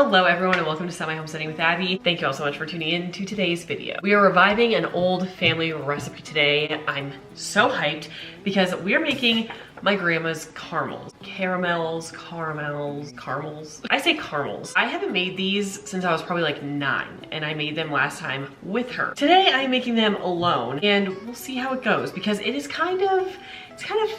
Hello everyone and welcome to Semi Homesteading with Abby. Thank you all so much for tuning in to today's video. We are reviving an old family recipe today. I'm so hyped because we are making my grandma's caramels. Caramels. I say caramels. I haven't made these since I was probably like 9 and I made them last time with her. Today I'm making them alone and we'll see how it goes because it is kind of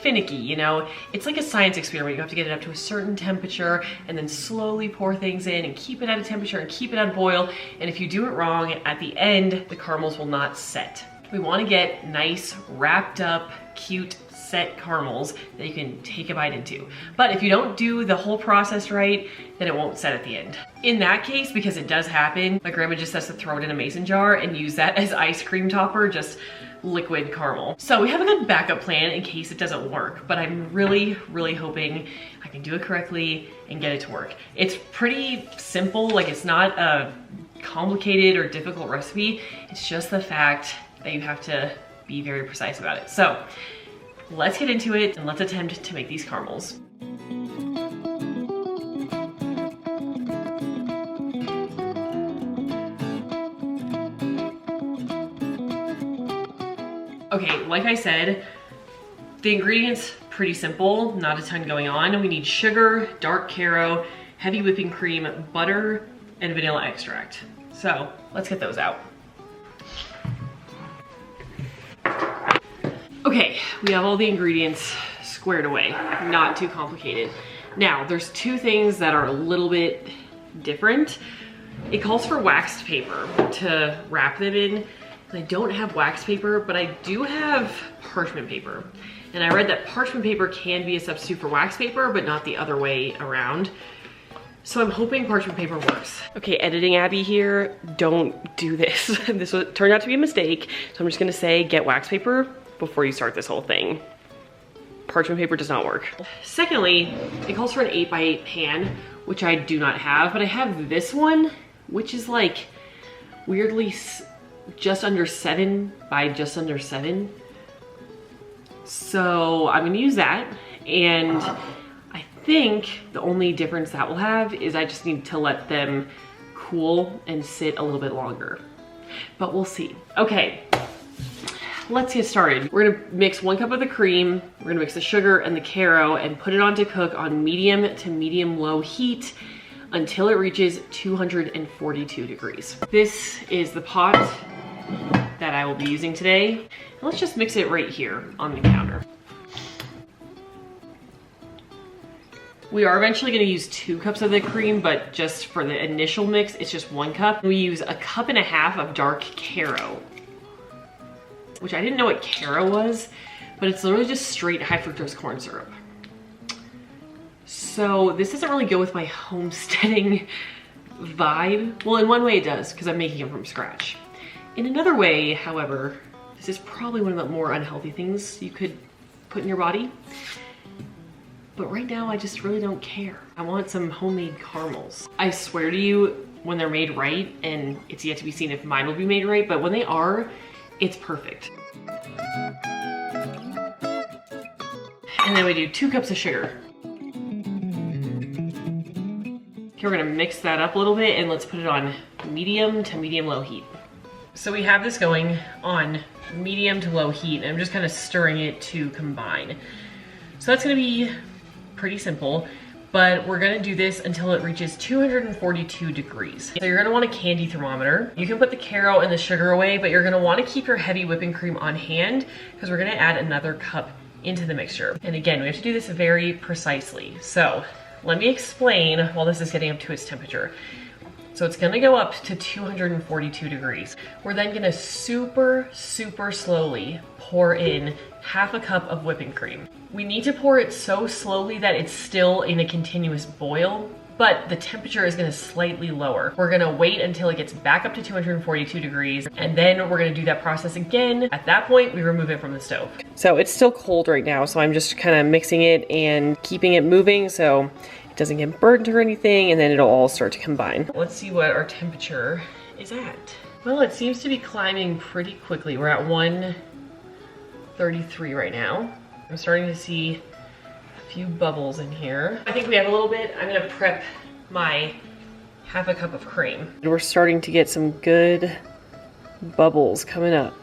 finicky, you know? It's like a science experiment. You have to get it up to a certain temperature and then slowly pour things in and keep it at a temperature and keep it at a boil. And if you do it wrong, at the end, the caramels will not set. We want to get nice, wrapped up, cute, set caramels that you can take a bite into. But if you don't do the whole process right, then it won't set at the end. In that case, because it does happen, my grandma just has to throw it in a mason jar and use that as ice cream topper, just liquid caramel. So we have a good backup plan in case it doesn't work, but I'm really hoping I can do it correctly and get it to work. It's pretty simple, like it's not a complicated or difficult recipe. It's just the fact that you have to be very precise about it. So let's get into it and let's attempt to make these caramels. Okay, like I said, the ingredients pretty simple, not a ton going on. We need sugar, dark caro, heavy whipping cream, butter, and vanilla extract. So let's get those out. Okay, we have all the ingredients squared away, not too complicated. Now, there's two things that are a little bit different. It calls for waxed paper to wrap them in. I don't have wax paper, but I do have parchment paper. And I read that parchment paper can be a substitute for wax paper, but not the other way around. So I'm hoping parchment paper works. Okay, editing Abby here, don't do this. This turned out to be a mistake. So I'm just gonna say get wax paper before you start this whole thing. Parchment paper does not work. Secondly, it calls for an 8x8 pan, which I do not have, but I have this one, which is like weirdly just under 7 by just under 7. So I'm gonna use that. And I think the only difference that will have is I just need to let them cool and sit a little bit longer, but we'll see. Okay, let's get started. We're gonna mix 1 cup of the cream. We're gonna mix the sugar and the caro and put it on to cook on medium to medium low heat until it reaches 242 degrees. This is the pot that I will be using today. Let's just mix it right here on the counter. We are eventually gonna use 2 cups of the cream, but just for the initial mix, it's just 1 cup. We use 1.5 cups of dark caro, which I didn't know what caro was, but it's literally just straight high fructose corn syrup. So this doesn't really go with my homesteading vibe. Well, in one way it does, because I'm making it from scratch. In another way, however, this is probably one of the more unhealthy things you could put in your body. But right now, I just really don't care. I want some homemade caramels. I swear to you, when they're made right, and it's yet to be seen if mine will be made right, but when they are, it's perfect. And then we do 2 cups of sugar. Okay, we're gonna mix that up a little bit and let's put it on medium to medium low heat. So we have this going on medium to low heat and I'm just kind of stirring it to combine. So that's gonna be pretty simple, but we're gonna do this until it reaches 242 degrees. So you're gonna want a candy thermometer. You can put the caro and the sugar away, but you're gonna wanna keep your heavy whipping cream on hand because we're gonna add another cup into the mixture. And again, we have to do this very precisely. So let me explain while this is getting up to its temperature. So it's gonna go up to 242 degrees. We're then gonna super slowly pour in 1/2 cup of whipping cream. We need to pour it so slowly that it's still in a continuous boil, but the temperature is gonna slightly lower. We're gonna wait until it gets back up to 242 degrees, and then we're gonna do that process again. At that point, we remove it from the stove. So it's still cold right now, so I'm just kind of mixing it and keeping it moving so it doesn't get burnt or anything, and then it'll all start to combine. Let's see what our temperature is at. Well, it seems to be climbing pretty quickly. We're at 133 right now. I'm starting to see a few bubbles in here. I think we have a little bit. I'm gonna prep my half a cup of cream. And we're starting to get some good bubbles coming up.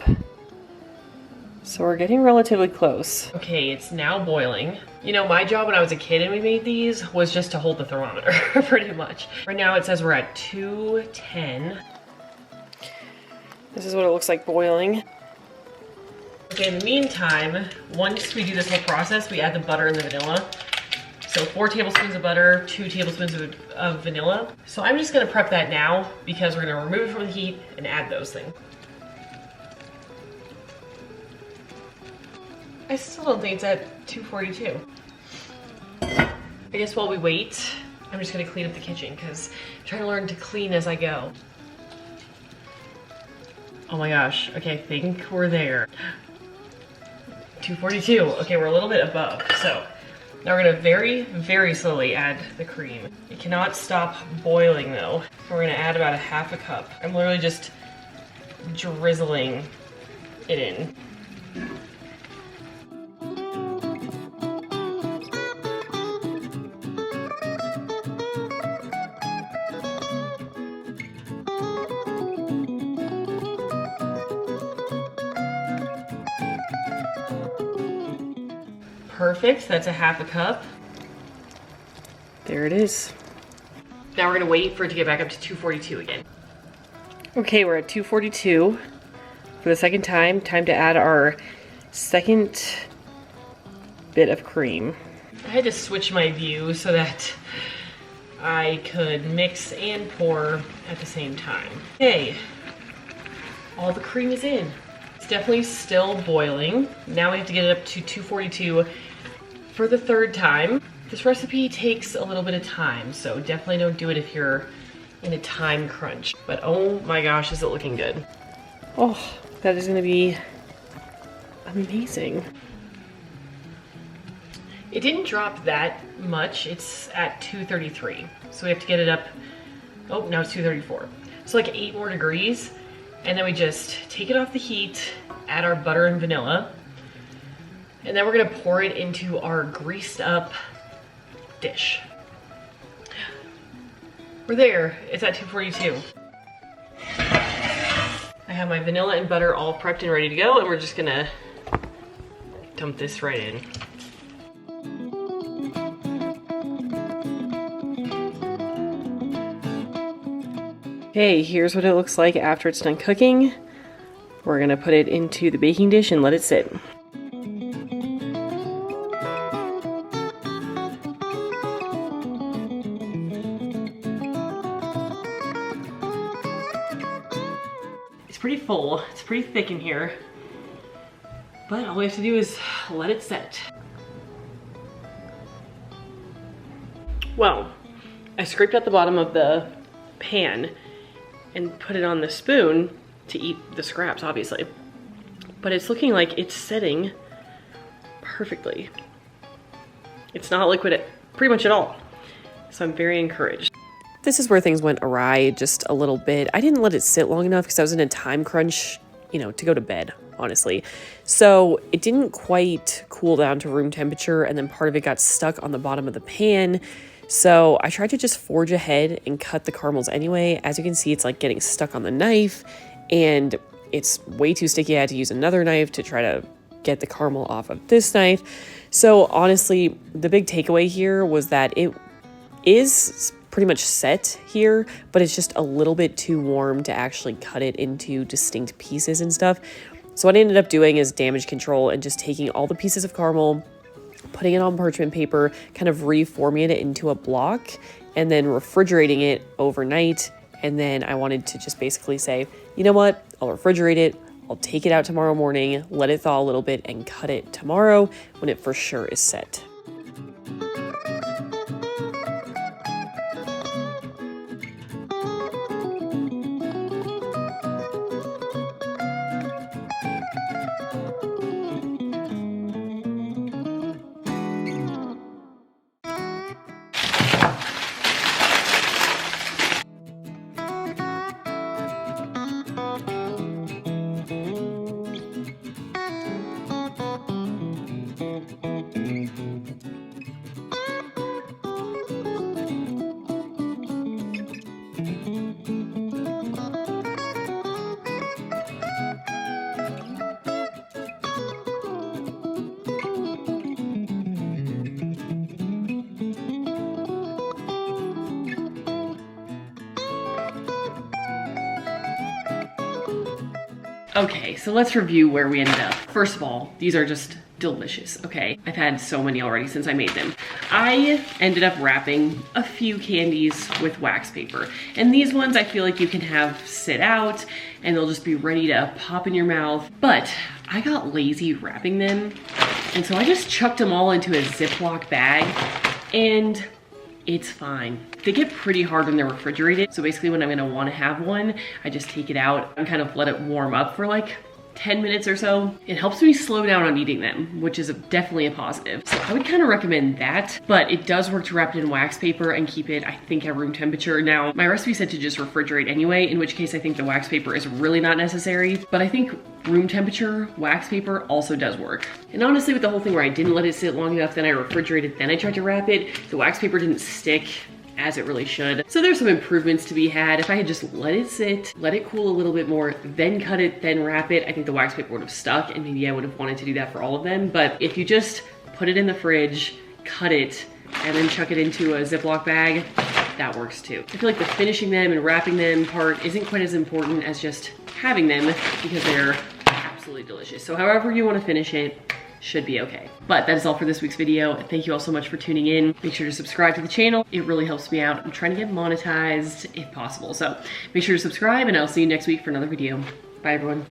So we're getting relatively close. Okay, it's now boiling. You know, my job when I was a kid and we made these was just to hold the thermometer, pretty much. Right now it says we're at 210. This is what it looks like boiling. Okay, in the meantime, once we do this whole process, we add the butter and the vanilla. So 4 tablespoons of butter, 2 tablespoons of vanilla. So I'm just gonna prep that now because we're gonna remove it from the heat and add those things. I still don't think it's at 242. I guess while we wait, I'm just gonna clean up the kitchen because I'm trying to learn to clean as I go. Oh my gosh, okay, I think we're there. 242, okay, we're a little bit above. So now we're gonna very, very slowly add the cream. It cannot stop boiling though. We're gonna add about a half a cup. I'm literally just drizzling it in. Perfect, that's a half a cup. There it is. Now we're gonna wait for it to get back up to 242 again. Okay, we're at 242 for the second time. Time to add our second bit of cream. I had to switch my view so that I could mix and pour at the same time. Okay, all the cream is in. It's definitely still boiling. Now we have to get it up to 242 for the third time. This recipe takes a little bit of time, so definitely don't do it if you're in a time crunch. But oh my gosh, is it looking good. Oh, that is gonna be amazing. It didn't drop that much. It's at 233. So we have to get it up, oh, now it's 234. So like 8 more degrees. And then we just take it off the heat, add our butter and vanilla, and then we're gonna pour it into our greased up dish. We're there, it's at 242. I have my vanilla and butter all prepped and ready to go, and we're just gonna dump this right in. Okay, here's what it looks like after it's done cooking. We're gonna put it into the baking dish and let it sit. It's pretty full, it's pretty thick in here, but all we have to do is let it set. Well, I scraped out the bottom of the pan and put it on the spoon to eat the scraps, obviously. But it's looking like it's setting perfectly. It's not liquid pretty much at all. So I'm very encouraged. This is where things went awry just a little bit. I didn't let it sit long enough because I was in a time crunch, you know, to go to bed, honestly. So it didn't quite cool down to room temperature, and then part of it got stuck on the bottom of the pan. So I tried to just forge ahead and cut the caramels anyway. As you can see, it's like getting stuck on the knife and it's way too sticky. I had to use another knife to try to get the caramel off of this knife. So honestly, the big takeaway here was that it is pretty much set here, but it's just a little bit too warm to actually cut it into distinct pieces and stuff. So what I ended up doing is damage control and just taking all the pieces of caramel, putting it on parchment paper, kind of reforming it into a block, and then refrigerating it overnight. And then I wanted to just basically say, you know what, I'll refrigerate it, I'll take it out tomorrow morning, let it thaw a little bit, and cut it tomorrow when it for sure is set. Okay, so let's review where we ended up. First of all, these are just delicious, okay? I've had so many already since I made them. I ended up wrapping a few candies with wax paper. And these ones I feel like you can have sit out and they'll just be ready to pop in your mouth. But I got lazy wrapping them. And so I just chucked them all into a Ziploc bag and it's fine. They get pretty hard when they're refrigerated. So basically when I'm gonna wanna have one, I just take it out and kind of let it warm up for like 10 minutes or so. It helps me slow down on eating them, which is definitely a positive. So I would kind of recommend that, but it does work to wrap it in wax paper and keep it, I think, at room temperature. Now, my recipe said to just refrigerate anyway, in which case I think the wax paper is really not necessary, but I think room temperature wax paper also does work. And honestly, with the whole thing where I didn't let it sit long enough, then I refrigerated, then I tried to wrap it, the wax paper didn't stick as it really should. So there's some improvements to be had. If I had just let it sit, let it cool a little bit more, then cut it, then wrap it, I think the wax paper would have stuck and maybe I would have wanted to do that for all of them. But if you just put it in the fridge, cut it, and then chuck it into a Ziploc bag, that works too. I feel like the finishing them and wrapping them part isn't quite as important as just having them because they're absolutely delicious. So however you want to finish it, should be okay. But that is all for this week's video. Thank you all so much for tuning in. Make sure to subscribe to the channel. It really helps me out. I'm trying to get monetized if possible. So make sure to subscribe and I'll see you next week for another video. Bye everyone.